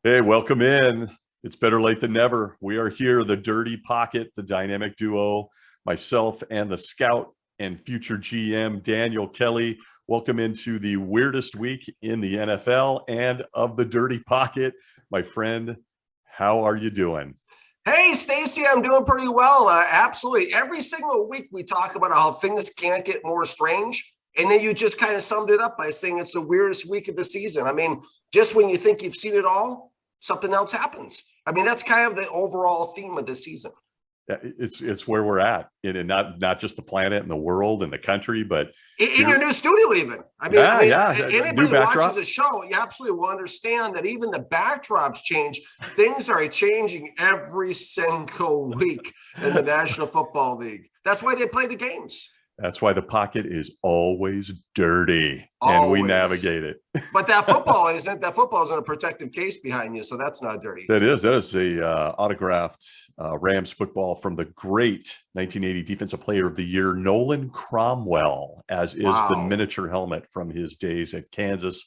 Hey, welcome in. It's better late than never. We are here, the Dirty Pocket, the dynamic duo, myself and the scout and future GM, Daniel Kelly. Welcome into the weirdest week in the NFL and of the Dirty Pocket. My friend, how are you doing? Hey, Stacy, I'm doing pretty well. Absolutely. Every single week we talk about how things can't get more strange. And then you just kind of summed it up by saying it's the weirdest week of the season. I mean, just when you think you've seen it all, something else happens. I mean, that's kind of the overall theme of the season. It's where we're at, and not just the planet and the world and the country, but In here. your new studio, even. Yeah. New Anybody who watches backdrop. the show, you absolutely will understand that even the backdrops change. Things are changing every single week in the National Football League. That's why they play the games. That's why the pocket is always dirty, and we Always. navigate it. But that football isn't. That football is in a protective case behind you, so that's not dirty. That is a autographed Rams football from the great 1980 Defensive Player of the Year, Nolan Cromwell, as is the Wow. miniature helmet from his days at Kansas,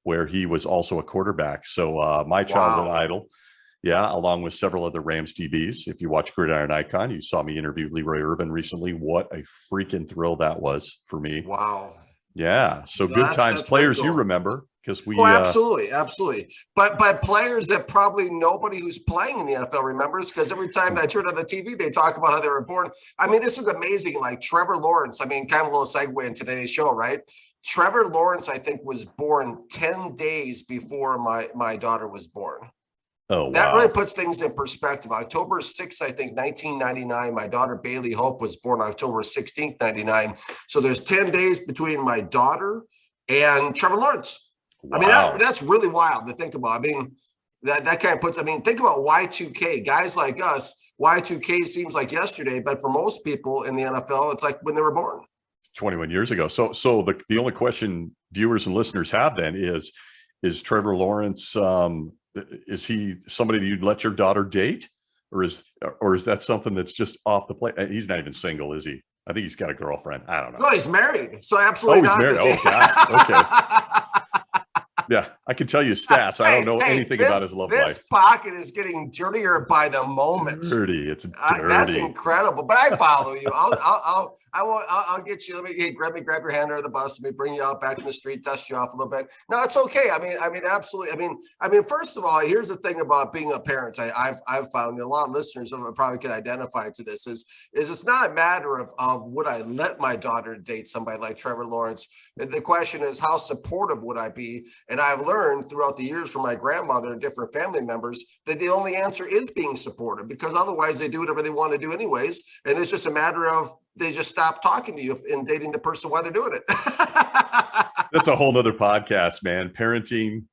where he was also a quarterback. So my childhood Wow. idol. Yeah, along with several other Rams DBs. If you watch Gridiron Icon, you saw me interview Leroy Urban recently. What a freaking thrill that was for me. Wow. Yeah, so good times. That's very Players you cool. remember, because Oh, we absolutely, absolutely. But players that probably nobody who's playing in the NFL remembers, because every time I turn on the TV, they talk about how they were born. I mean, this is amazing. Like Trevor Lawrence. I mean, kind of a little segue in today's show, right? Trevor Lawrence, I think, was born 10 days before my daughter was born. oh That really wow. puts things in perspective. October 6th, I think, 1999. My daughter Bailey Hope was born October 16th, 99. So there's 10 days between my daughter and Trevor Lawrence. I mean, Wow. that's really wild to think about. I mean, that kind of puts, I mean, think about Y2K. Guys like us, Y2K seems like yesterday, but for most people in the NFL, it's like when they were born. 21 years ago. So the only question viewers and listeners have then is Trevor Lawrence is he somebody that you'd let your daughter date, or is that something that's just off the plate? He's not even single, is he? I think he's got a girlfriend. I don't know. No, he's married. So Oh, absolutely he's not. married. Oh God. Okay. Yeah, I can tell you stats. I don't know Hey, anything about his love this life. pocket is getting dirtier by the moment. Dirty. It's That's dirty. incredible. But I follow you. I'll get you. Let me grab your hand under the bus. Let me bring you out back in the street, dust you off a little bit. No, it's okay. I mean, absolutely. I mean, first of all, here's the thing about being a parent. I've found a lot of listeners probably can identify to this is it's not a matter of would I let my daughter date somebody like Trevor Lawrence. The question is how supportive would I be? And I've learned throughout the years from my grandmother and different family members that the only answer is being supportive, because otherwise they do whatever they want to do anyways. And it's just a matter of they just stop talking to you and dating the person while they're doing it. That's a whole nother podcast, man. Parenting,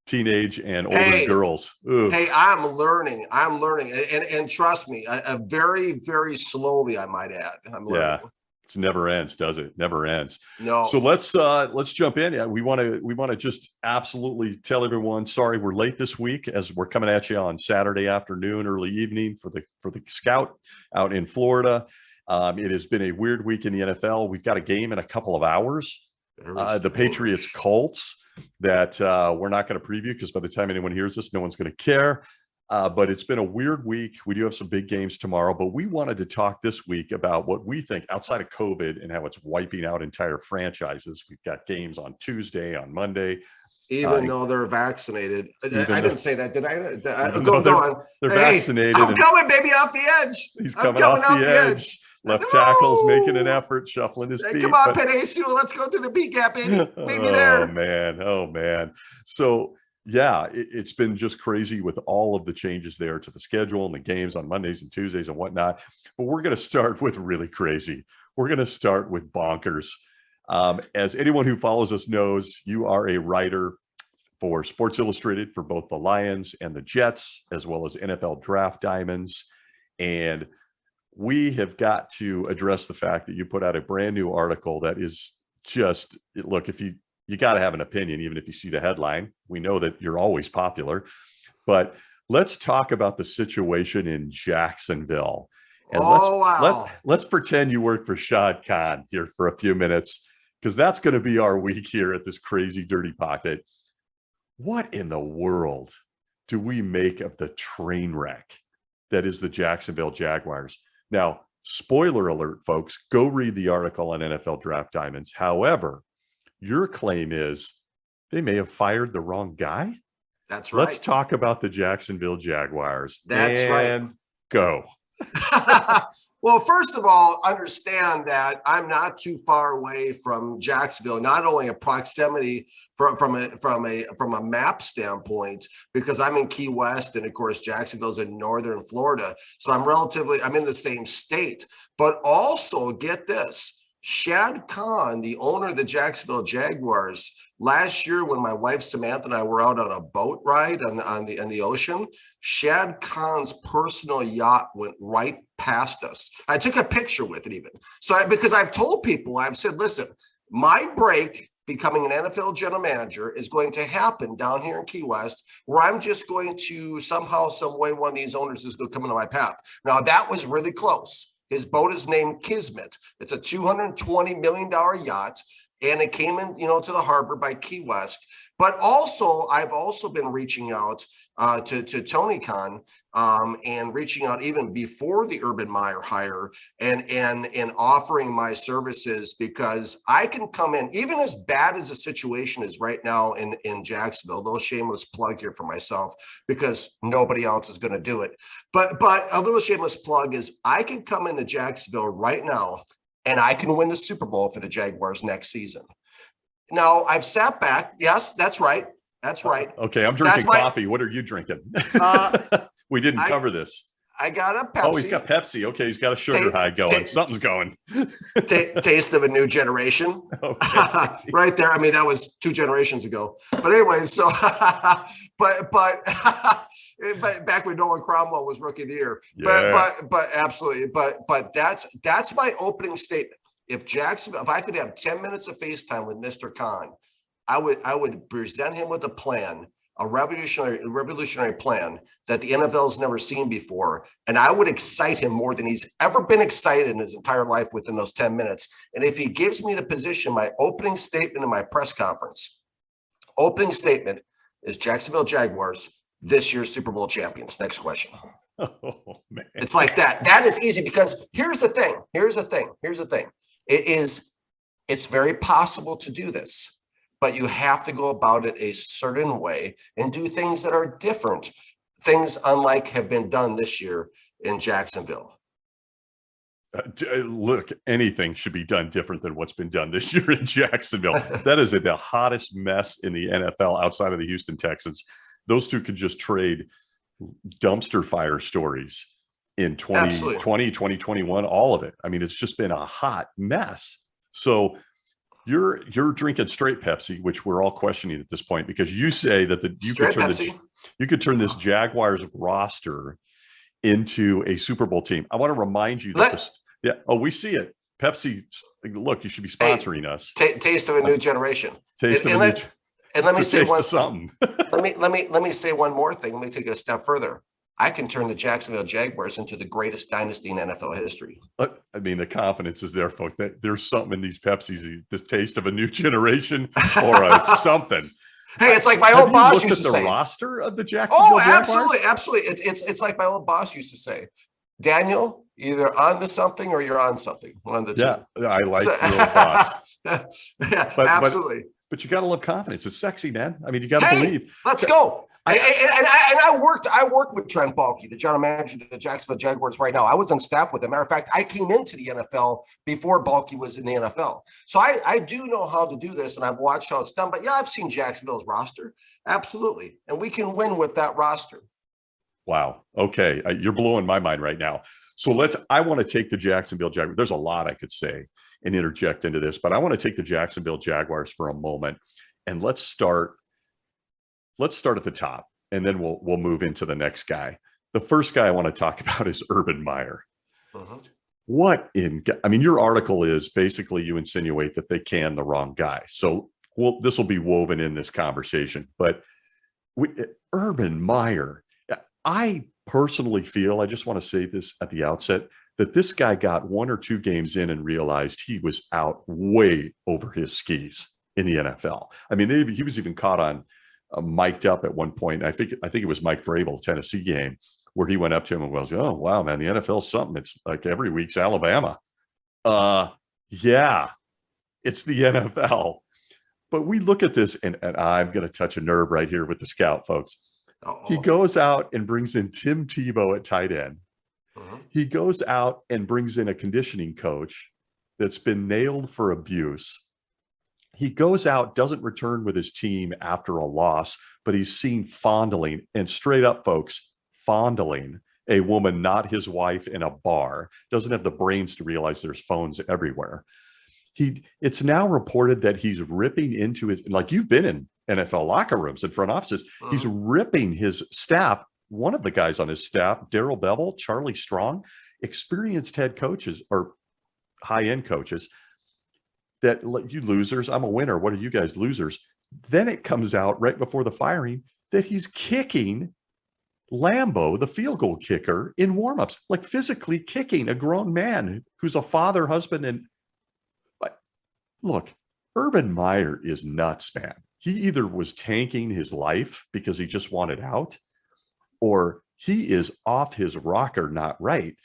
teenage and older Hey, girls. Ooh. hey, I'm learning. And trust me, very, very slowly, I might add. I'm learning. Yeah. It's never ends, does it? Never ends. So No. let's jump in. Yeah, we want to just absolutely tell everyone sorry we're late this week, as we're coming at you on Saturday afternoon, early evening for the scout out in Florida. It has been a weird week in the NFL. We've got a game in a couple of hours. The Patriots Colts that we're not going to preview, because by the time anyone hears this, no one's going to care. But it's been a weird week. We do have some big games tomorrow, but we wanted to talk this week about what we think outside of COVID and how it's wiping out entire franchises. We've got games on Tuesday, on Monday. Even though they're vaccinated. I didn't say that, did I? Go on. They're Hey, vaccinated. I'm coming, baby, off the edge. He's coming off the edge. Left tackle's making an effort, shuffling his feet. Come on, Penesu. Let's go to the B gap, baby. Meet me there. Oh, man. So, yeah, it's been just crazy with all of the changes there to the schedule and the games on Mondays and Tuesdays and whatnot. But we're going to start with really crazy. We're going to start with bonkers. As anyone who follows us knows, you are a writer for Sports Illustrated for both the Lions and the Jets, as well as NFL Draft Diamonds. And we have got to address the fact that you put out a brand new article that is just, look, if you got to have an opinion, even if you see the headline. We know that you're always popular, but let's talk about the situation in Jacksonville. And let's pretend you work for Shad Khan here for a few minutes, because that's going to be our week here at this crazy dirty pocket. What in the world do we make of the train wreck that is the Jacksonville Jaguars? Now, spoiler alert, folks, go read the article on NFL Draft Diamonds. However, your claim is they may have fired the wrong guy. That's right. Let's talk about the Jacksonville Jaguars. That's right. Go. Well, first of all, understand that I'm not too far away from Jacksonville, not only a proximity from a map standpoint, because I'm in Key West, and of course Jacksonville's in northern Florida. So I'm in the same state, but also get this. Shad Khan, the owner of the Jacksonville Jaguars, last year when my wife Samantha and I were out on a boat ride on the ocean, Shad Khan's personal yacht went right past us. I took a picture with it even. Because I've told people, I've said, listen, my break becoming an NFL general manager is going to happen down here in Key West, where I'm just going to somehow, some way, one of these owners is going to come into my path. Now, that was really close. His boat is named Kismet. It's a $220 million yacht, and it came in, to the harbor by Key West. But also, I've also been reaching out to Tony Khan and reaching out even before the Urban Meyer hire and offering my services, because I can come in, even as bad as the situation is right now in Jacksonville. A little shameless plug here for myself, because nobody else is going to do it. But a little shameless plug is I can come into Jacksonville right now and I can win the Super Bowl for the Jaguars next season. Now, I've sat back. Yes, that's right. That's right. Okay, I'm drinking coffee. What are you drinking? We didn't cover this. I got a Pepsi. Oh, he's got Pepsi. Okay, he's got a sugar high going. Something's going. Taste of a new generation. Okay. Right there. I mean, that was 2 generations ago. But anyway, so but back when Nolan Cromwell was rookie of the year. Yeah. But absolutely. But that's my opening statement. If I could have 10 minutes of FaceTime with Mr. Khan, I would present him with a plan, a revolutionary plan that the NFL has never seen before. And I would excite him more than he's ever been excited in his entire life within those 10 minutes. And if he gives me the position, my opening statement in my press conference, opening statement is Jacksonville Jaguars, this year's Super Bowl champions. Next question. Oh, man. It's like that. That is easy, because here's the thing. It's very possible to do this, but you have to go about it a certain way and do things that are different, things unlike have been done this year in Jacksonville. Look, anything should be done different than what's been done this year in Jacksonville. That is the hottest mess in the NFL outside of the Houston Texans. Those two could just trade dumpster fire stories in 2020, 2021, all of it. I mean, it's just been a hot mess. So you're drinking straight Pepsi, which we're all questioning at this point, because you say that you could turn this Jaguars roster into a Super Bowl team. I want to remind you that we see it. Pepsi, look, you should be sponsoring us. Taste of a new generation. And let me say something. let me say one more thing. Let me take it a step further. I can turn the Jacksonville Jaguars into the greatest dynasty in NFL history. I mean, the confidence is there, folks. There's something in these Pepsis, this taste of a new generation or something. Hey, it's like my old boss used to say. The roster of the Jacksonville Jaguars? Absolutely. It's like my old boss used to say, Daniel, either on to something or you're on something. One of the two. Yeah, I like your old boss. Yeah, absolutely. But you got to love confidence. It's sexy, man. I mean, you got to believe. Let's go. I worked with Trent Baalke, the general manager of the Jacksonville Jaguars right now. I was on staff with him. Matter of fact, I came into the NFL before Baalke was in the NFL. So I do know how to do this, and I've watched how it's done. But yeah, I've seen Jacksonville's roster. Absolutely. And we can win with that roster. Wow. Okay. You're blowing my mind right now. So I want to take the Jacksonville Jaguars. There's a lot I could say and interject into this, but I want to take the Jacksonville Jaguars for a moment, and let's start at the top, and then we'll move into the next guy. The first guy I want to talk about is Urban Meyer. Uh-huh. Your article is basically you insinuate that they can the wrong guy. So this will be woven in this conversation, but Urban Meyer, I personally feel, I just want to say this at the outset, that this guy got 1 or 2 games in and realized he was out way over his skis in the NFL. I mean, he was even caught on mic'd up at one point. I think it was Mike Vrabel, Tennessee game, where he went up to him and was, "Oh wow, man, the NFL's something. It's like every week's Alabama." Yeah, it's the NFL. But we look at this, and I'm going to touch a nerve right here with the scout, folks. He goes out and brings in Tim Tebow at tight end. He goes out and brings in a conditioning coach that's been nailed for abuse. He goes out, doesn't return with his team after a loss, but he's seen fondling, and straight up, folks, fondling a woman, not his wife, in a bar. Doesn't have the brains to realize there's phones everywhere. It's now reported that he's ripping into his, like you've been in NFL locker rooms and front offices, he's ripping his staff. One of the guys on his staff, Darrell Bevel, Charlie Strong, experienced head coaches or high-end coaches, that, "You losers, I'm a winner. What are you guys, losers?" Then it comes out right before the firing that he's kicking Lambo, the field goal kicker, in warmups, like physically kicking a grown man who's a father, husband, and look, Urban Meyer is nuts, man. He either was tanking his life because he just wanted out, or he is off his rocker, not right.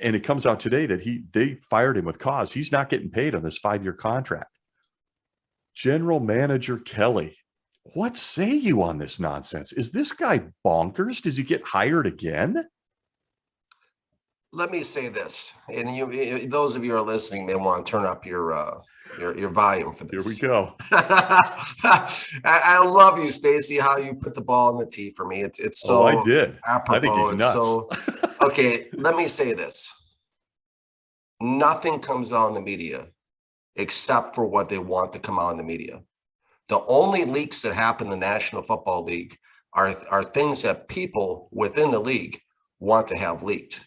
And it comes out today that they fired him with cause. He's not getting paid on this 5-year contract. General Manager Kelly, what say you on this nonsense? Is this guy bonkers? Does he get hired again? Let me say this, and those of you who are listening may want to turn up your volume for this. Here we go. I love you, Stacy. How you put the ball in the tee for me. It's so I did. apropos. I think he's nuts. So, okay, let me say this. Nothing comes out in the media except for what they want to come out in the media. The only leaks that happen in the National Football League are things that people within the league want to have leaked.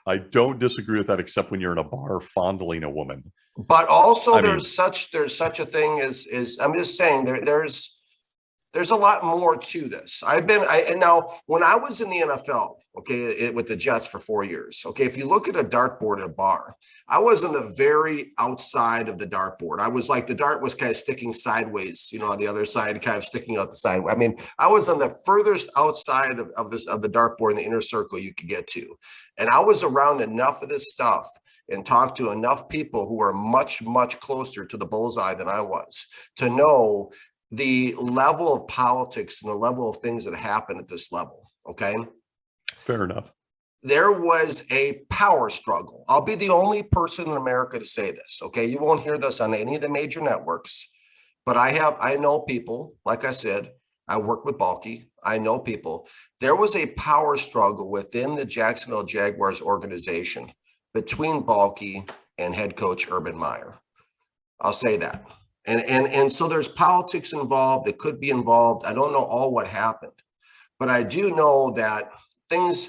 I don't disagree with that, except when you're in a bar fondling a woman. But also, there's such a thing as I'm just saying there's a lot more to this. And now when I was in the NFL, okay, with the Jets for 4 years, okay, if you look at a dartboard at a bar, I was on the very outside of the dartboard. I was like, the dart was kind of sticking sideways, on the other side, kind of sticking out the side. I mean, I was on the furthest outside of the dartboard in the inner circle you could get to. And I was around enough of this stuff and talked to enough people who were much, much closer to the bullseye than I was to know the level of politics and the level of things that happen at this level. Okay. Fair enough. There was a power struggle. I'll be the only person in America to say this. Okay. You won't hear this on any of the major networks, but I know people, like I said, I work with Balky. I know people. There was a power struggle within the Jacksonville Jaguars organization between Balky and head coach Urban Meyer. I'll say that. And so there's politics involved. It could be involved. I don't know all what happened, but I do know that things,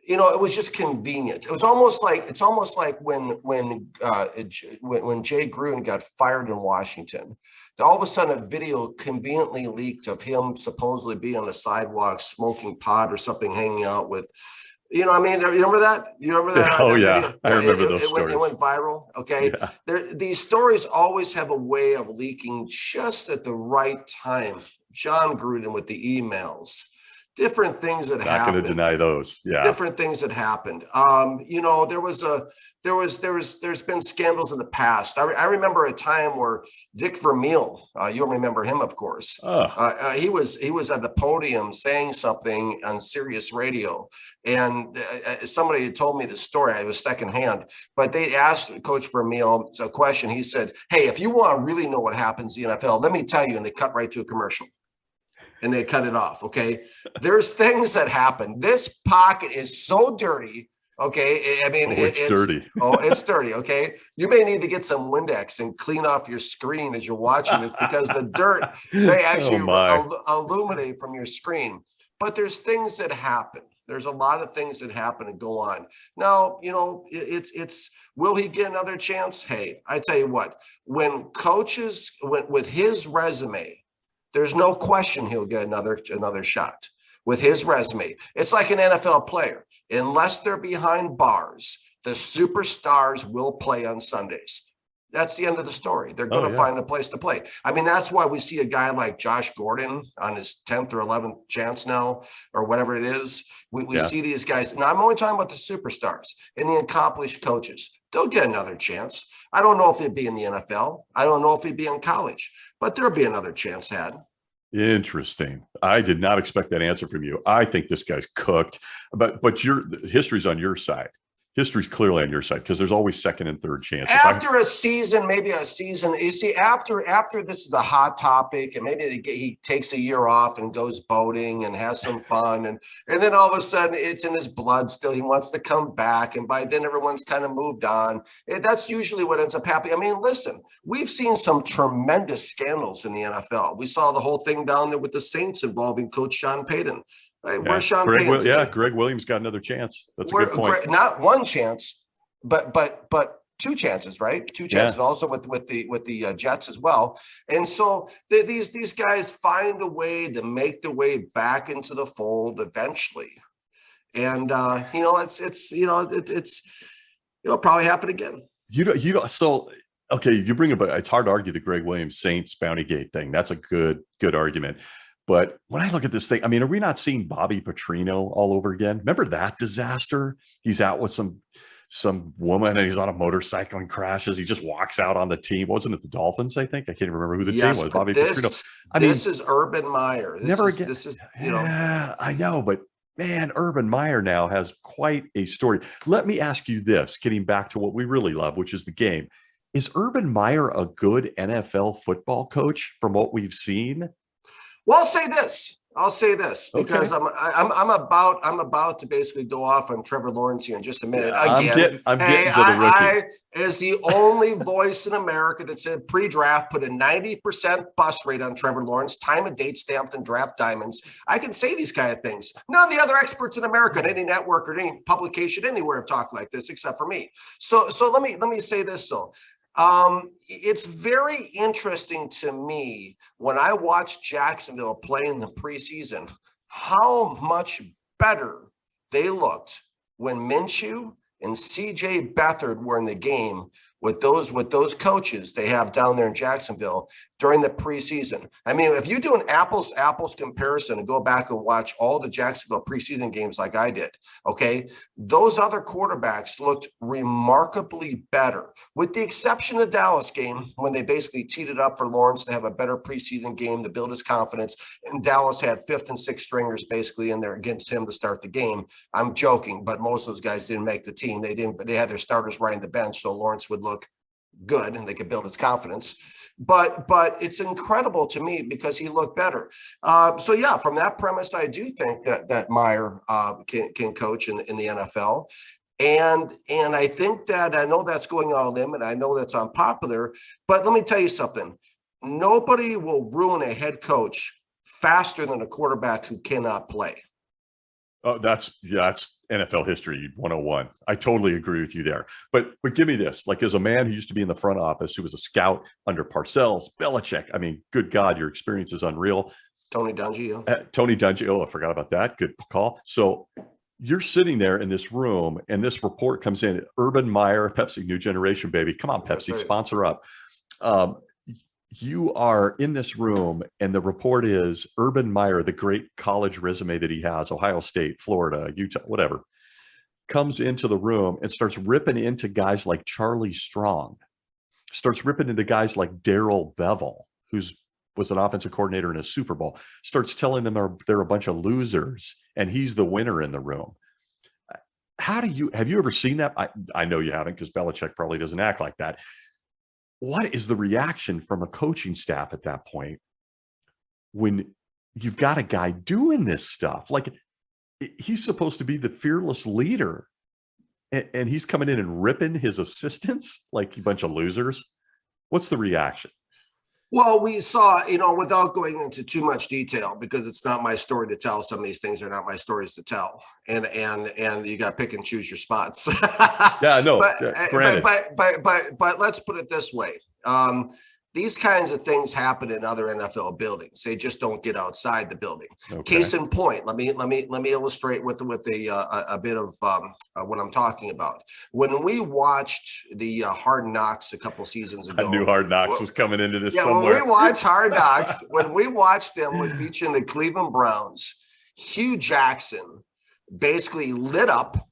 it was just convenient. It's almost like when Jay Gruden got fired in Washington, all of a sudden a video conveniently leaked of him supposedly being on the sidewalk smoking pot or something, hanging out with, you remember that? You remember that? Oh, that yeah. video? I remember those stories. It went viral. Okay. Yeah. These stories always have a way of leaking just at the right time. John Gruden with the emails, different things that happened. Not going to deny those. Yeah. Different things that happened. There's been scandals in the past. I remember a time where Dick Vermeil, you'll remember him, of course. He was at the podium saying something on Sirius Radio, and somebody had told me the story. It was secondhand, but they asked Coach Vermeil a question. He said, "Hey, if you want to really know what happens in the NFL, let me tell you." And they cut right to a commercial. And they cut it off. Okay. There's things that happen. This pocket is so dirty. Okay. I mean, it's dirty. It's dirty. Okay. You may need to get some Windex and clean off your screen as you're watching this, because the dirt may actually illuminate from your screen. But there's things that happen. There's a lot of things that happen and go on. Now, will he get another chance? Hey, I tell you what, when coaches with his resume, there's no question he'll get another shot with his resume. It's like an NFL player. Unless they're behind bars, the superstars will play on Sundays. That's the end of the story. They're going Oh to yeah. find a place to play. I mean, that's why we see a guy like Josh Gordon on his 10th or 11th chance now, or whatever it is. We Yeah. see these guys. Now, I'm only talking about the superstars and the accomplished coaches. They'll get another chance. I don't know if he'd be in the NFL. I don't know if he'd be in college, but there'll be another chance had. Interesting. I did not expect that answer from you. I think this guy's cooked, but your history's on your side. History's clearly on your side because there's always second and third chances. After a season, maybe a season, you see, after this is a hot topic, and maybe he takes a year off and goes boating and has some fun, and then all of a sudden it's in his blood still. He wants to come back, and by then everyone's kind of moved on. That's usually what ends up happening. I mean, listen, we've seen some tremendous scandals in the NFL. We saw the whole thing down there with the Saints involving Coach Sean Payton. Right? Yeah. Where's Sean Payton today? Greg Williams got another chance. That's a good point. Not one chance, but two chances, right? Two chances, Yeah. also with the Jets as well. And so these guys find a way to make their way back into the fold eventually. And it'll probably happen again. So okay, you bring up. It's hard to argue the Greg Williams Saints Bounty Gate thing. That's a good argument. But when I look at this thing, I mean, are we not seeing Bobby Petrino all over again? Remember that disaster? He's out with some woman and he's on a motorcycle and crashes. He just walks out on the team. Wasn't it the Dolphins? I think I can't remember who the team was. Bobby Petrino. This is Urban Meyer. This is Yeah, I know, but man, Urban Meyer now has quite a story. Let me ask you this, getting back to what we really love, which is the game. Is Urban Meyer a good NFL football coach from what we've seen? Well, I'll say this because okay. I'm about to basically go off on Trevor Lawrence here in just a minute. Again, I'm getting to the rookie. I is the only voice in America that said pre-draft put a 90% bust rate on Trevor Lawrence, time and date stamped in draft diamonds. I can say these kind of things. None of the other experts in America, in any network or any publication anywhere have talked like this except for me. So let me say this though. It's very interesting to me when I watch Jacksonville play in the preseason, how much better they looked when Minshew and CJ Beathard were in the game with those coaches they have down there in Jacksonville during the preseason. I mean, if you do an apples comparison and go back and watch all the Jacksonville preseason games like I did, okay, those other quarterbacks looked remarkably better, with the exception of the Dallas game when they basically teed it up for Lawrence to have a better preseason game to build his confidence, and Dallas had fifth and sixth stringers basically in there against him to start the game. I'm joking, but most of those guys didn't make the team. They had their starters riding the bench, so Lawrence would look good and they could build his confidence. But it's incredible to me because he looked better. So yeah, from that premise, I do think that Meyer can coach in the NFL. And I think that, I know that's going on a limb and I know that's unpopular, but let me tell you something. Nobody will ruin a head coach faster than a quarterback who cannot play. Oh, that's NFL history 101. I totally agree with you there. But give me this, like as a man who used to be in the front office, who was a scout under Parcells, Belichick. I mean, good God, your experience is unreal. Tony Dungy. Tony Dungy. Oh, I forgot about that. Good call. So you're sitting there in this room and this report comes in, Urban Meyer, Pepsi, new generation, baby. Come on, Pepsi, sponsor up. You are in this room and the report is Urban Meyer, the great college resume that he has, Ohio State, Florida, Utah, whatever, comes into the room and starts ripping into guys like Charlie Strong, starts ripping into guys like Darrell Bevell, was an offensive coordinator in a Super Bowl, starts telling them they're a bunch of losers and he's the winner in the room. Have you ever seen that? I know you haven't because Belichick probably doesn't act like that. What is the reaction from a coaching staff at that point when you've got a guy doing this stuff? Like he's supposed to be the fearless leader and he's coming in and ripping his assistants like a bunch of losers. What's the reaction? Well, we saw, without going into too much detail, because it's not my story to tell. Some of these things are not my stories to tell, and you got to pick and choose your spots. Yeah, no, but let's put it this way: these kinds of things happen in other NFL buildings. They just don't get outside the building. Okay. Case in point, let me illustrate with a bit of what I'm talking about. When we watched the Hard Knocks a couple seasons ago, I knew Hard Knocks was coming into this yeah, somewhere. when we watched Hard Knocks, when we watched them with featuring the Cleveland Browns, Hugh Jackson basically lit up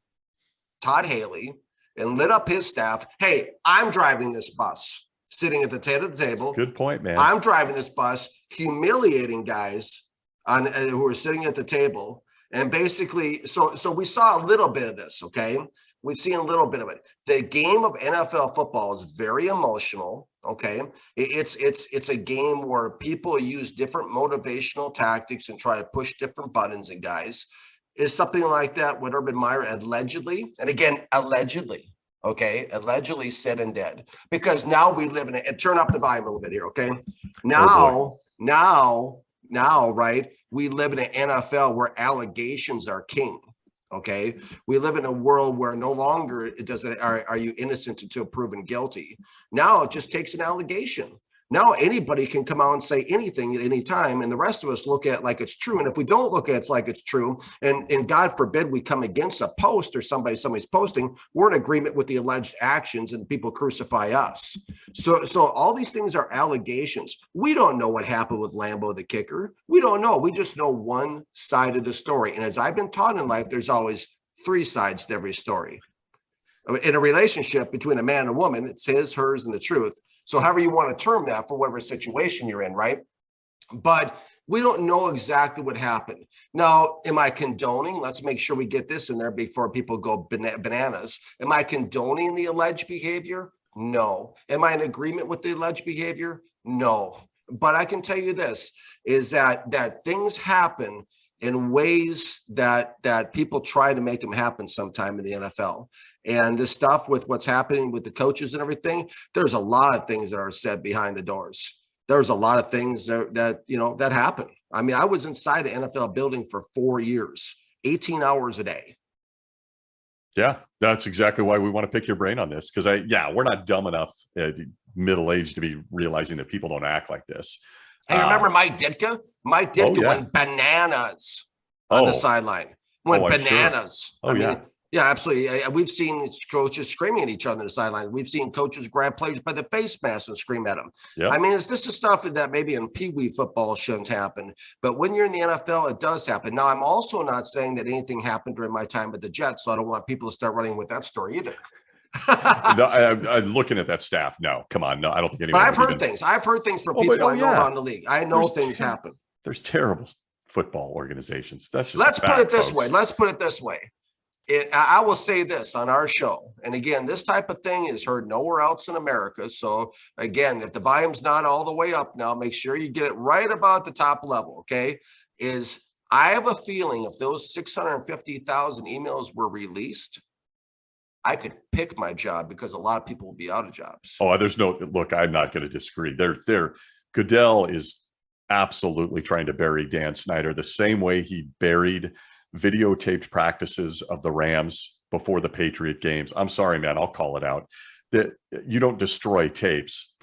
Todd Haley and lit up his staff. Hey, I'm driving this bus. Sitting at the head of the table. Good point, man. I'm driving this bus, humiliating guys who are sitting at the table. And basically, so we saw a little bit of this, okay? We've seen a little bit of it. The game of NFL football is very emotional, okay? It's a game where people use different motivational tactics and try to push different buttons and guys. Is something like that what Urban Meyer allegedly, and again, allegedly, okay, allegedly said and did, because now we live in it. And turn up the volume a little bit here, okay? Now, right? We live in an NFL where allegations are king. Okay, we live in a world where no longer it doesn't are you innocent until proven guilty. Now it just takes an allegation. Now anybody can come out and say anything at any time, and the rest of us look at it like it's true. And if we don't look at it like it's true, and God forbid we come against a post or somebody's posting, we're in agreement with the alleged actions, and people crucify us. So all these things are allegations. We don't know what happened with Lambo the kicker. We don't know. We just know one side of the story. And as I've been taught in life, there's always three sides to every story. In a relationship between a man and a woman, it's his, hers, and the truth. So however you want to term that for whatever situation you're in, right? But we don't know exactly what happened. Now, am I condoning? Let's make sure we get this in there before people go bananas. Am I condoning the alleged behavior? No. Am I in agreement with the alleged behavior? No. But I can tell you this, is that things happen in ways that people try to make them happen sometime in the NFL. And this stuff with what's happening with the coaches and everything, there's a lot of things that are said behind the doors. There's a lot of things that happen. I mean, I was inside an NFL building for 4 years, 18 hours a day. Yeah, that's exactly why we want to pick your brain on this. Because we're not dumb enough at middle-aged to be realizing that people don't act like this. Hey, remember Mike Ditka? Mike Ditka went bananas on the sideline. Went bananas. Sure. I mean, yeah, absolutely. We've seen coaches screaming at each other on the sideline. We've seen coaches grab players by the face mask and scream at them. Yep. I mean, this is stuff that maybe in Pee Wee football shouldn't happen. But when you're in the NFL, it does happen. Now, I'm also not saying that anything happened during my time at the Jets, so I don't want people to start running with that story either. No, I'm looking at that staff. No, come on. No, I don't think anyone. But I've heard things. I've heard things from people I know around the league. I know things happen. There's terrible football organizations. That's just Let's put it this way. Let's put it this way. I will say this on our show. And again, this type of thing is heard nowhere else in America. So again, if the volume's not all the way up now, make sure you get it right about the top level. Okay. I have a feeling if those 650,000 emails were released, I could pick my job because a lot of people will be out of jobs. Oh, there's no look. I'm not going to disagree. Goodell is absolutely trying to bury Dan Snyder the same way he buried videotaped practices of the Rams before the Patriot games. I'm sorry, man. I'll call it out. That you don't destroy tapes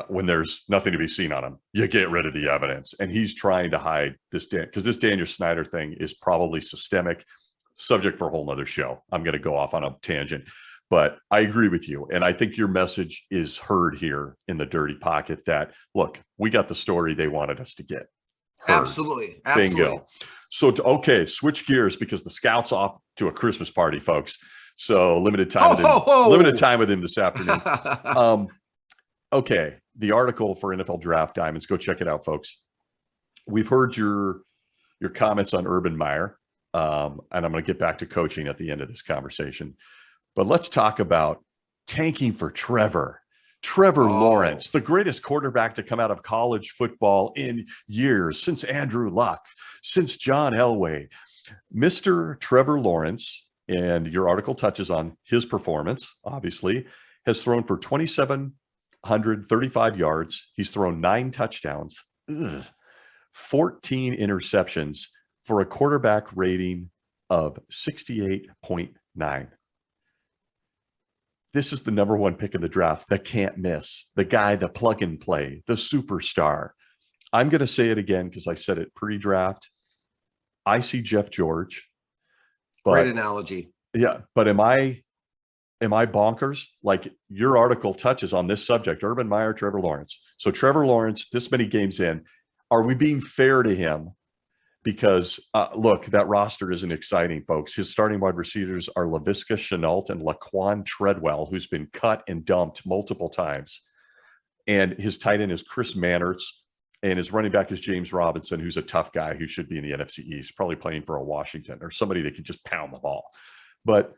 when there's nothing to be seen on them. You get rid of the evidence, and he's trying to hide this because this Daniel Snyder thing is probably systemic. Subject for a whole nother show. I'm going to go off on a tangent, but I agree with you. And I think your message is heard here in the Dirty Pocket that, look, we got the story they wanted us to get. Heard. Absolutely. Bingo. So, okay, switch gears because the Scout's off to a Christmas party, folks. So limited time with him this afternoon. Okay, the article for NFL Draft Diamonds. Go check it out, folks. We've heard your comments on Urban Meyer. And I'm going to get back to coaching at the end of this conversation. But let's talk about tanking for Trevor Lawrence, the greatest quarterback to come out of college football in years, since Andrew Luck, since John Elway. Mr. Trevor Lawrence, and your article touches on his performance, obviously, has thrown for 2,735 yards. He's thrown 9 touchdowns, 14 interceptions, for a quarterback rating of 68.9. this is the number one pick in the draft that can't miss, the guy, the plug and play, the superstar. I'm going to say it again because I said it pre-draft. I see Jeff George, Great but analogy. yeah, but am I bonkers? Like your article touches on this subject, Urban Meyer, Trevor Lawrence. So Trevor Lawrence, this many games in, are we being fair to him? Because look, that roster isn't exciting, folks. His starting wide receivers are Laviska Shenault and Laquan Treadwell, who's been cut and dumped multiple times. And his tight end is Chris Mannertz, and his running back is James Robinson, who's a tough guy who should be in the NFC East, probably playing for a Washington or somebody that can just pound the ball. But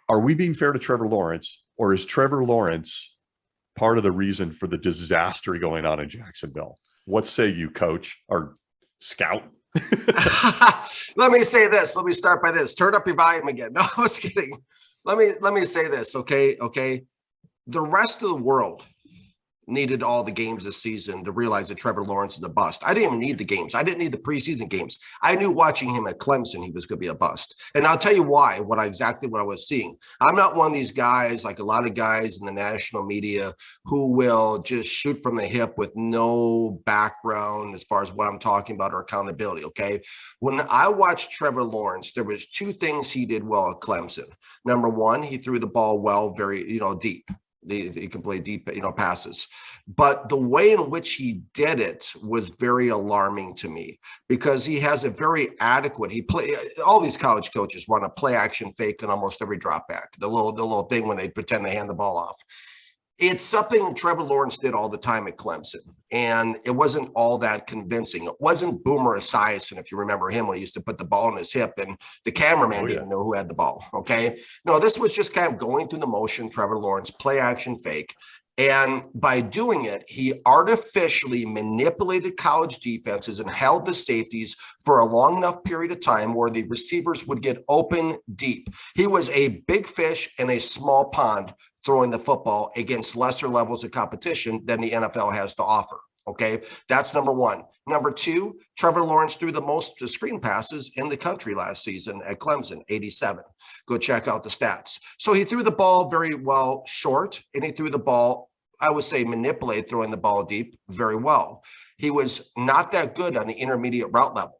are we being fair to Trevor Lawrence, or is Trevor Lawrence part of the reason for the disaster going on in Jacksonville? What say you, coach or scout? Let me say this. Let me start by this. Turn up your volume again. No, I was kidding. Let me say this. Okay. The rest of the world needed all the games this season to realize that Trevor Lawrence is a bust. I didn't even need the games. I didn't need the preseason games. I knew watching him at Clemson, he was going to be a bust. And I'll tell you why, exactly what I was seeing. I'm not one of these guys, like a lot of guys in the national media, who will just shoot from the hip with no background as far as what I'm talking about or accountability, okay? When I watched Trevor Lawrence, there was two things he did well at Clemson. Number one, he threw the ball well, very, deep. He can play deep, passes. But the way in which he did it was very alarming to me because he has a very adequate. All these college coaches run a play action fake in almost every drop back. The little thing when they pretend they hand the ball off. It's something Trevor Lawrence did all the time at Clemson, and it wasn't all that convincing. It wasn't Boomer Esiason, if you remember him, when he used to put the ball in his hip and the cameraman didn't know who had the ball, okay? No, this was just kind of going through the motion, Trevor Lawrence, play action fake. And by doing it, he artificially manipulated college defenses and held the safeties for a long enough period of time where the receivers would get open deep. He was a big fish in a small pond throwing the football against lesser levels of competition than the NFL has to offer. Okay, that's number one. Number two, Trevor Lawrence threw the most screen passes in the country last season at Clemson, 87. Go check out the stats. So he threw the ball very well short, and he threw the ball, I would say, manipulate throwing the ball deep very well. He was not that good on the intermediate route level.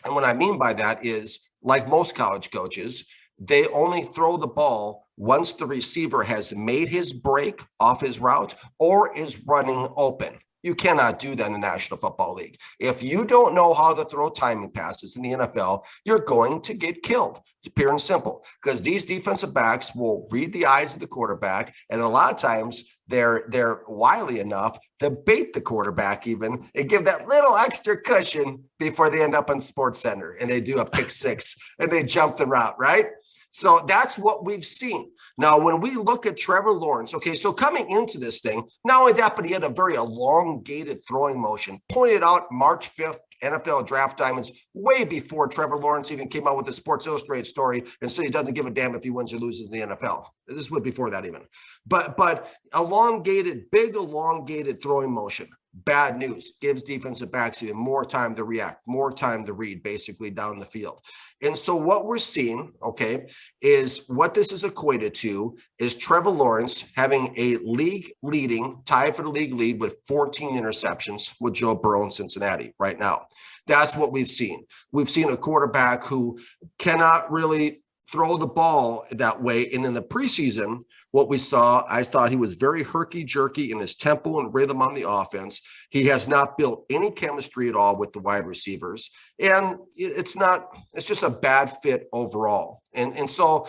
And what I mean by that is, like most college coaches, they only throw the ball once the receiver has made his break off his route or is running open. You cannot do that in the National Football League. If you don't know how to throw timing passes in the NFL, you're going to get killed. It's pure and simple, because these defensive backs will read the eyes of the quarterback, and a lot of times they're wily enough to bait the quarterback even and give that little extra cushion before they end up on Sports Center and they do a pick six and they jump the route, right? So that's what we've seen. Now, when we look at Trevor Lawrence, okay, so coming into this thing, not only that, but he had a very elongated throwing motion, pointed out March 5th, NFL draft diamonds, way before Trevor Lawrence even came out with the Sports Illustrated story and said he doesn't give a damn if he wins or loses in the NFL. This was before that even. But big elongated throwing motion. Bad news. Gives defensive backs even more time to react, more time to read basically down the field. And so what we're seeing, okay, is what this is equated to is Trevor Lawrence having a tie for the league lead with 14 interceptions with Joe Burrow in Cincinnati right now. That's what we've seen. We've seen a quarterback who cannot really throw the ball that way. And in the preseason, what we saw, I thought he was very herky-jerky in his tempo and rhythm on the offense. He has not built any chemistry at all with the wide receivers. And it's just a bad fit overall. And so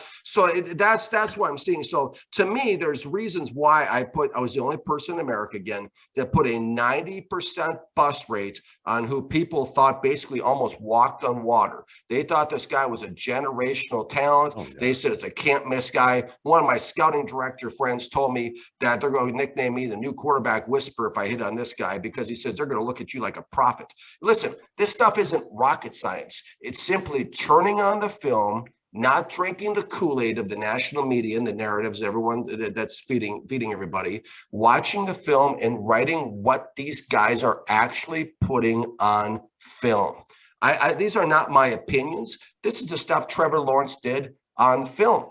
that's what I'm seeing. So to me, there's reasons why I was the only person in America again that put a 90% bust rate on who people thought basically almost walked on water. They thought this guy was a generational talent. Oh, yeah. They said it's a can't miss guy. One of my scouting director friends told me that they're going to nickname me the new quarterback whisperer if I hit on this guy, because he says they're going to look at you like a prophet. Listen, this stuff isn't rocket science. It's simply turning on the film, not drinking the Kool-Aid of the national media and the narratives, everyone that's feeding everybody, watching the film and writing what these guys are actually putting on film. These are not my opinions. This is the stuff Trevor Lawrence did on film.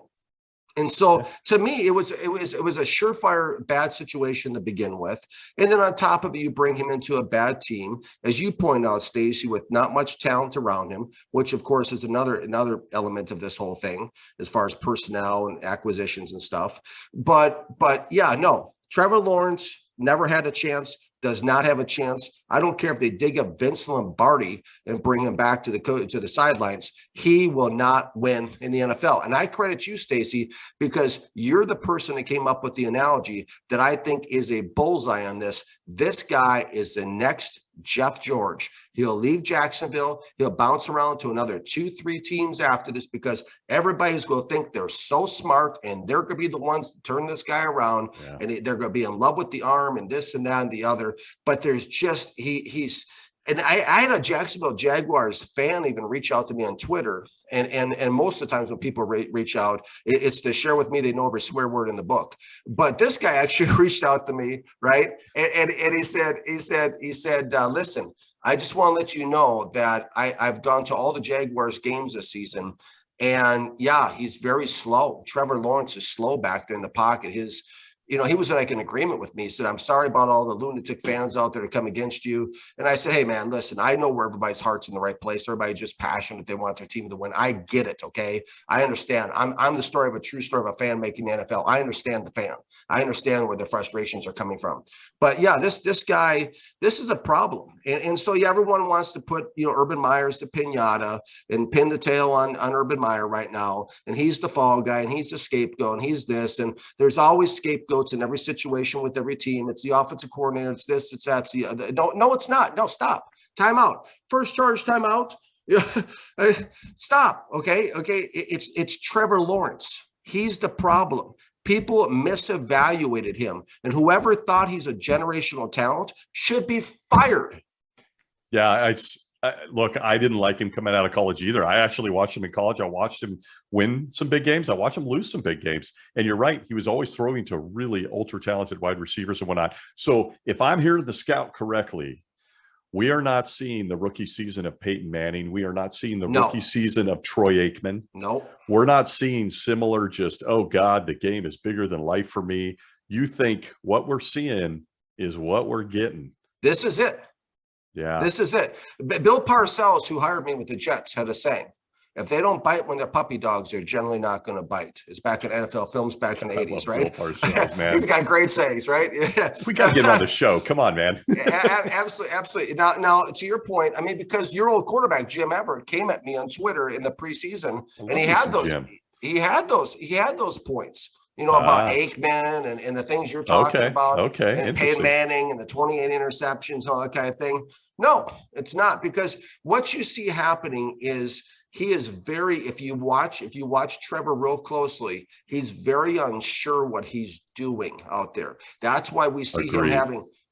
And so to me, it was a surefire bad situation to begin with. And then on top of it, you bring him into a bad team, as you point out, Stacey, with not much talent around him, which of course is another element of this whole thing as far as personnel and acquisitions and stuff. But yeah, no, Trevor Lawrence never had a chance. Does not have a chance. I don't care if they dig up Vince Lombardi and bring him back to the sidelines. He will not win in the NFL. And I credit you, Stacey, because you're the person that came up with the analogy that I think is a bullseye on this. This guy is the next Jeff George. He'll leave Jacksonville. He'll bounce around to another 2-3 teams after this because everybody's going to think they're so smart and they're going to be the ones to turn this guy around. Yeah. And they're going to be in love with the arm and this and that and the other. But there's just, he's, and I had a Jacksonville Jaguars fan even reach out to me on Twitter. And most of the times when people reach out, it's to share with me, they know every swear word in the book. But this guy actually reached out to me, right? And he said, listen, I just want to let you know that I've gone to all the Jaguars games this season. And yeah, he's very slow. Trevor Lawrence is slow back there in the pocket. He was like in agreement with me. He said, I'm sorry about all the lunatic fans out there to come against you. And I said, hey, man, listen, I know where everybody's heart's in the right place. Everybody's just passionate. They want their team to win. I get it. Okay. I understand. I'm the story of a true story of a fan making the NFL. I understand the fan. I understand where the frustrations are coming from. But yeah, this guy, this is a problem. And so, yeah, everyone wants to put, Urban Meyer's the pinata and pin the tail on Urban Meyer right now. And he's the fall guy and he's the scapegoat and he's this. And there's always scapegoats in every situation with every team. It's the offensive coordinator. It's this, it's that. It's the other. No, it's not. No, stop. Timeout. First charge, timeout. Stop. Okay. It's Trevor Lawrence. He's the problem. People misevaluated him, and whoever thought he's a generational talent should be fired. Yeah, look, I didn't like him coming out of college either. I actually watched him in college. I watched him win some big games. I watched him lose some big games. And you're right. He was always throwing to really ultra talented wide receivers and whatnot. So if I'm hearing the scout correctly, we are not seeing the rookie season of Peyton Manning. We are not seeing the rookie season of Troy Aikman. No, we're not seeing similar just, oh God, the game is bigger than life for me. You think what we're seeing is what we're getting. This is it. Yeah. This is it. Bill Parcells, who hired me with the Jets, had a saying. If they don't bite when they're puppy dogs, they're generally not going to bite. It's back in NFL films back in the 80s, right? Bill Parcells, man. He's got great sayings, right? Yeah. We got to get him on the show. Come on, man. Absolutely. Now, to your point, I mean, because your old quarterback, Jim Everett, came at me on Twitter in the preseason, and he had those points. About Aikman and the things you're talking about. Okay. And Peyton Manning and the 28 interceptions and all that kind of thing. No, it's not, because what you see happening is he is if you watch Trevor real closely, he's very unsure what he's doing out there. That's why we see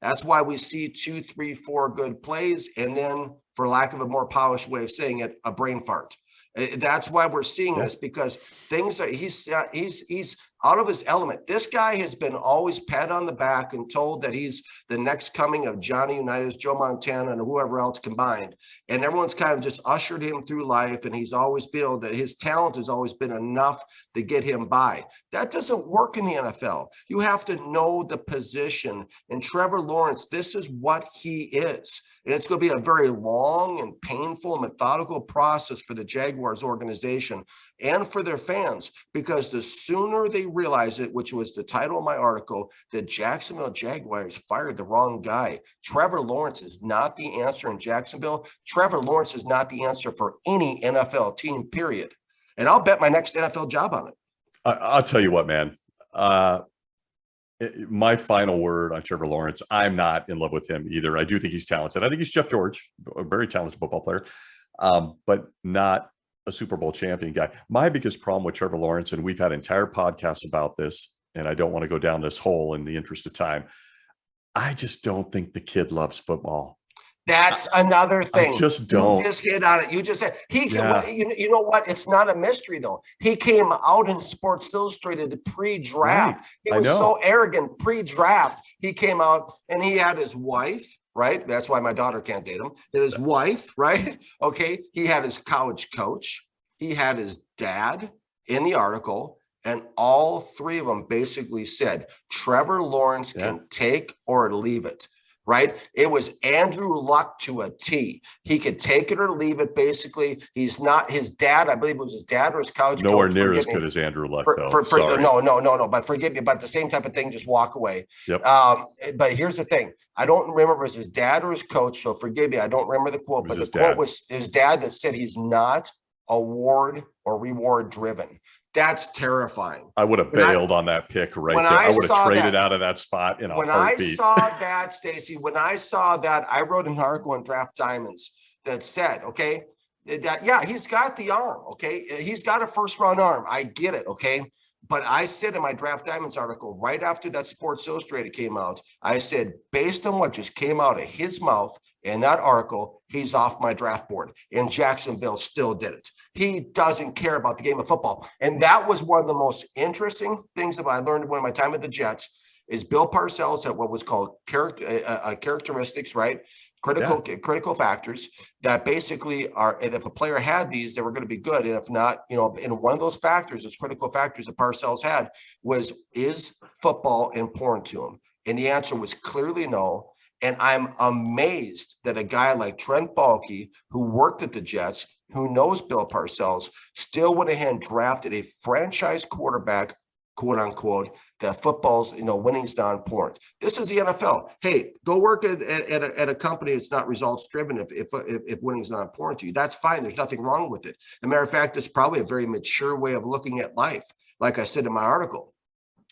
that's why we see 2, 3, 4 good plays. And then, for lack of a more polished way of saying it, a brain fart. That's why we're seeing this, because things that he's out of his element. This guy has been always pat on the back and told that he's the next coming of Johnny Unitas, Joe Montana, and whoever else combined. And everyone's kind of just ushered him through life, and he's always been that his talent has always been enough to get him by. That doesn't work in the NFL. You have to know the position. And Trevor Lawrence, this is what he is. And it's going to be a very long and painful, methodical process for the Jaguars organization and for their fans, because the sooner they realize it, which was the title of my article, the Jacksonville Jaguars fired the wrong guy. Trevor Lawrence is not the answer in Jacksonville. Trevor Lawrence is not the answer for any NFL team, period. And I'll bet my next NFL job on it. I'll tell you what, man. My final word on Trevor Lawrence, I'm not in love with him either. I do think he's talented. I think he's Jeff George, a very talented football player, but not a Super Bowl champion guy. My biggest problem with Trevor Lawrence, and we've had entire podcasts about this, and I don't want to go down this hole in the interest of time, I just don't think the kid loves football. That's another thing. I just don't. You just hit on it. You just said you know what? It's not a mystery though. He came out in Sports Illustrated pre-draft. Right. He was so arrogant pre-draft. He came out and he had his wife, right? That's why my daughter can't date him. His wife, right? Okay. He had his college coach. He had his dad in the article. And all three of them basically said, Trevor Lawrence can take or leave it. Right? It was Andrew Luck to a T. He could take it or leave it. Basically, he's not his dad. I believe it was his dad or his college Nowhere coach. near as good as Andrew Luck, though. Sorry. No. But forgive me. But the same type of thing. Just walk away. Yep. But here's the thing. I don't remember if it was his dad or his coach. So forgive me. I don't remember the quote. But the quote was his dad that said he's not award or reward driven. That's terrifying. I would have bailed on that pick right there. I would have traded out of that spot in a heartbeat. I saw that, Stacey, I wrote an article in Draft Diamonds that said, okay, he's got the arm, okay? He's got a first-round arm. I get it, okay? But I said in my Draft Diamonds article, right after that Sports Illustrated came out, I said, based on what just came out of his mouth in that article, he's off my draft board. And Jacksonville still did it. He doesn't care about the game of football. And that was one of the most interesting things that I learned when my time at the Jets is Bill Parcells had what was called characteristics, right? Critical factors that basically are, and if a player had these, they were going to be good. And if not, and one of those factors, those critical factors that Parcells had was, is football important to him? And the answer was clearly no. And I'm amazed that a guy like Trent Baalke, who worked at the Jets, who knows Bill Parcells, still went ahead and drafted a franchise quarterback, quote unquote, that football's, winning's not important. This is the NFL. Hey, go work at a company that's not results driven if winning's not important to you. That's fine. There's nothing wrong with it. As a matter of fact, it's probably a very mature way of looking at life. Like I said in my article,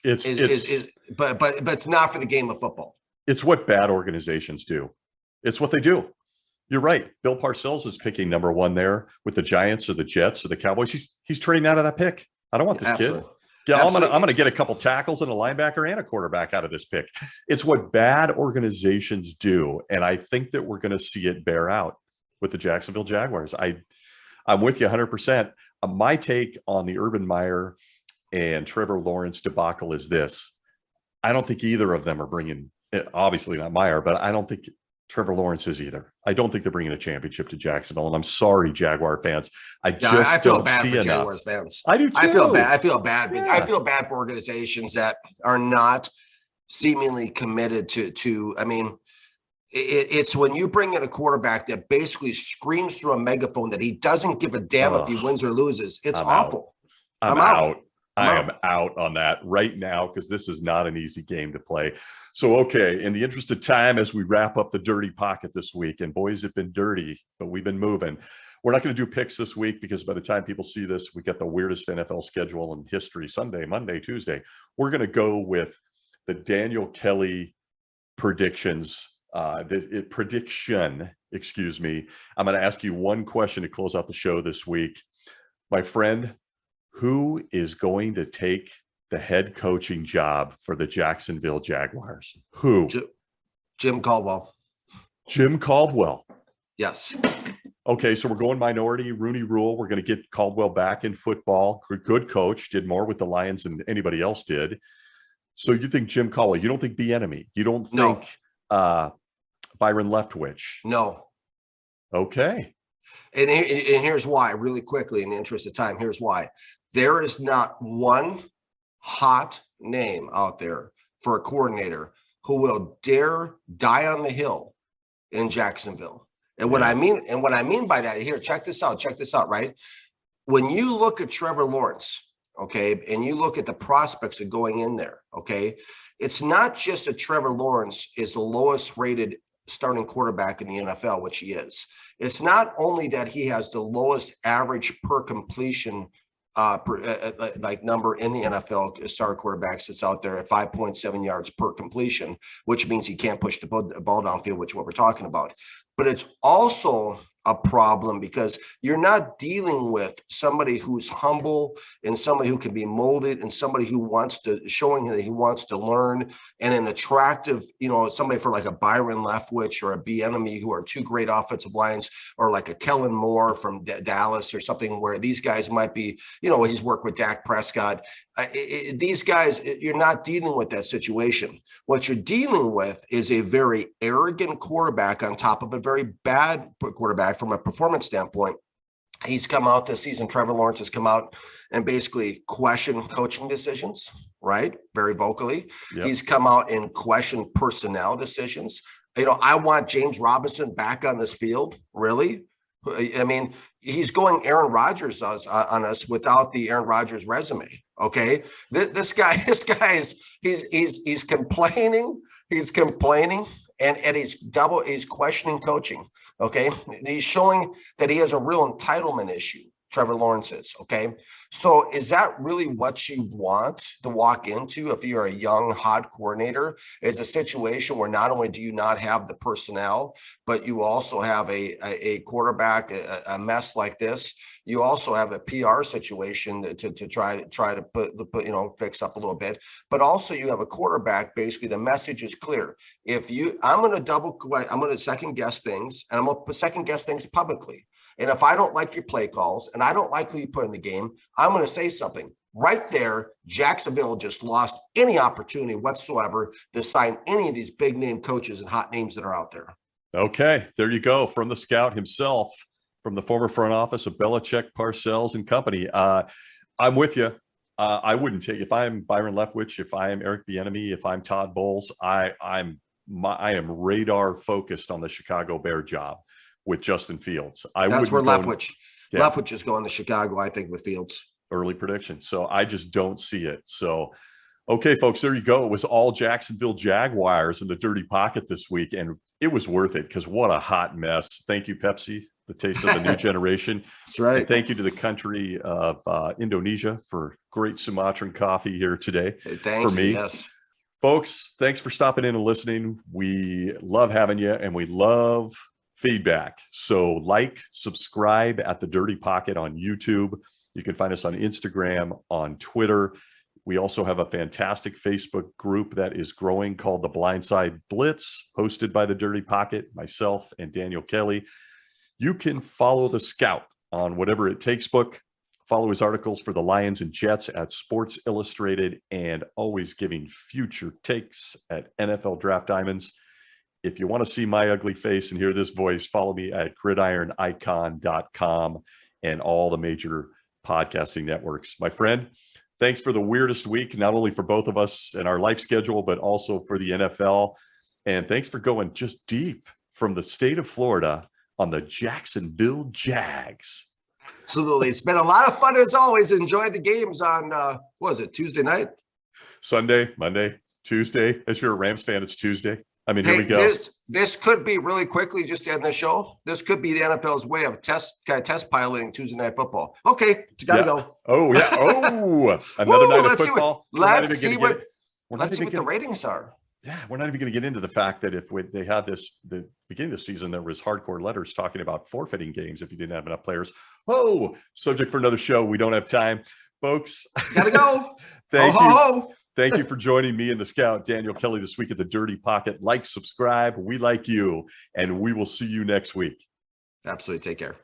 but it's not for the game of football. It's what bad organizations do. It's what they do. You're right. Bill Parcells is picking number one there with the Giants or the Jets or the Cowboys. He's trading out of that pick. I don't want this kid. Yeah, I'm gonna get a couple tackles and a linebacker and a quarterback out of this pick. It's what bad organizations do, and I think that we're going to see it bear out with the Jacksonville Jaguars. I'm with you 100%. My take on the Urban Meyer and Trevor Lawrence debacle is this: I don't think either of them are bringing. Obviously not Meyer, but I don't think Trevor Lawrence is either. I don't think they're bringing a championship to Jacksonville, and I'm sorry, Jaguar fans. I feel bad for Jaguars fans. I do too. I feel bad. Yeah. I feel bad for organizations that are not seemingly committed to. I mean, it's when you bring in a quarterback that basically screams through a megaphone that he doesn't give a damn if he wins or loses. It's awful. I'm out. I am out on that right now because this is not an easy game to play. So, okay, in the interest of time, as we wrap up the dirty pocket this week, and boys have been dirty, but we've been moving. We're not going to do picks this week because by the time people see this, we got the weirdest NFL schedule in history: Sunday, Monday, Tuesday. We're going to go with the Daniel Kelly predictions. Prediction, excuse me. I'm going to ask you one question to close out the show this week, my friend. Who is going to take the head coaching job for the Jacksonville Jaguars? Who? Jim Caldwell. Jim Caldwell. Yes. Okay, so we're going minority Rooney Rule. We're going to get Caldwell back in football. Good coach, did more with the Lions than anybody else did. So you think Jim Caldwell? You don't think Bieniemy? You don't think Byron Leftwich? No. Okay. And here's why, really quickly, in the interest of time, here's why. There is not one hot name out there for a coordinator who will dare die on the hill in Jacksonville. And what I mean by that, here, check this out, right? When you look at Trevor Lawrence, okay, and you look at the prospects of going in there, okay, it's not just that Trevor Lawrence is the lowest rated starting quarterback in the NFL, which he is. It's not only that he has the lowest average per completion number in the NFL, starter quarterbacks that's out there at 5.7 yards per completion, which means he can't push the ball downfield, which is what we're talking about. But it's also a problem because you're not dealing with somebody who's humble and somebody who can be molded and somebody who wants to, showing that he wants to learn, and an attractive, somebody for like a Byron Leftwich or a Bieniemy, who are two great offensive lines, or like a Kellen Moore from Dallas or something, where these guys might be, he's worked with Dak Prescott. These guys, you're not dealing with that situation. What you're dealing with is a very arrogant quarterback on top of a very bad quarterback from a performance standpoint. He's come out this season. Trevor Lawrence has come out and basically questioned coaching decisions, right? Very vocally. Yep. He's come out and questioned personnel decisions. I want James Robinson back on this field. Really? I mean, he's going Aaron Rodgers on us without the Aaron Rodgers resume. Okay, this guy he's complaining. He's complaining, and he's questioning coaching. Okay, he's showing that he has a real entitlement issue. Trevor Lawrence is. Okay, so is that really what you want to walk into if you're a young, hot coordinator? It's a situation where not only do you not have the personnel, but you also have a quarterback, a mess like this. You also have a PR situation to try to put fix up a little bit, but also you have a quarterback. Basically, the message is clear. I'm going to second guess things, and I'm going to second guess things publicly. And if I don't like your play calls and I don't like who you put in the game, I'm going to say something. Right there, Jacksonville just lost any opportunity whatsoever to sign any of these big name coaches and hot names that are out there. Okay, there you go. From the scout himself, from the former front office of Belichick, Parcells, and company. I'm with you. I wouldn't take, if I'm Byron Leftwich, if I am Eric Bieniemy, if I'm Todd Bowles, I am radar focused on the Chicago Bear job with Justin Fields. That's where Leftwich is going to Chicago, I think, with Fields. Early prediction. So I just don't see it. So, okay, folks, there you go. It was all Jacksonville Jaguars in the dirty pocket this week, and it was worth it because what a hot mess. Thank you, Pepsi, the taste of the new generation. That's right. And thank you to the country of Indonesia for great Sumatran coffee here today. Thank you. Yes. Folks, thanks for stopping in and listening. We love having you, and we love feedback. So like, subscribe at the Dirty Pocket on YouTube. You can find us on Instagram, on Twitter. We also have a fantastic Facebook group that is growing called the Blindside Blitz, hosted by the Dirty Pocket, myself and Daniel Kelly. You can follow the Scout on Whatever It Takes book. Follow his articles for the Lions and Jets at Sports Illustrated, and always giving future takes at NFL Draft Diamonds. If you want to see my ugly face and hear this voice, follow me at gridironicon.com and all the major podcasting networks. My friend, thanks for the weirdest week, not only for both of us and our life schedule, but also for the NFL. And thanks for going just deep from the state of Florida on the Jacksonville Jags. Absolutely. It's been a lot of fun as always. Enjoy the games on, what was it, Tuesday night? Sunday, Monday, Tuesday. As you're a Rams fan, it's Tuesday. I mean, here we go. This could be really quickly, just to end the show. This could be the NFL's way of test piloting Tuesday Night Football. Okay, you gotta go. Oh yeah. Oh, another night of football. Let's see what the ratings are. Yeah, we're not even going to get into the fact that they had the beginning of the season, there was hardcore letters talking about forfeiting games if you didn't have enough players. Oh, subject for another show. We don't have time, folks. Gotta go. Thank you. Thank you for joining me and the Scout, Daniel Kelly, this week at the Dirty Pocket. Like, subscribe. We like you, and we will see you next week. Absolutely. Take care.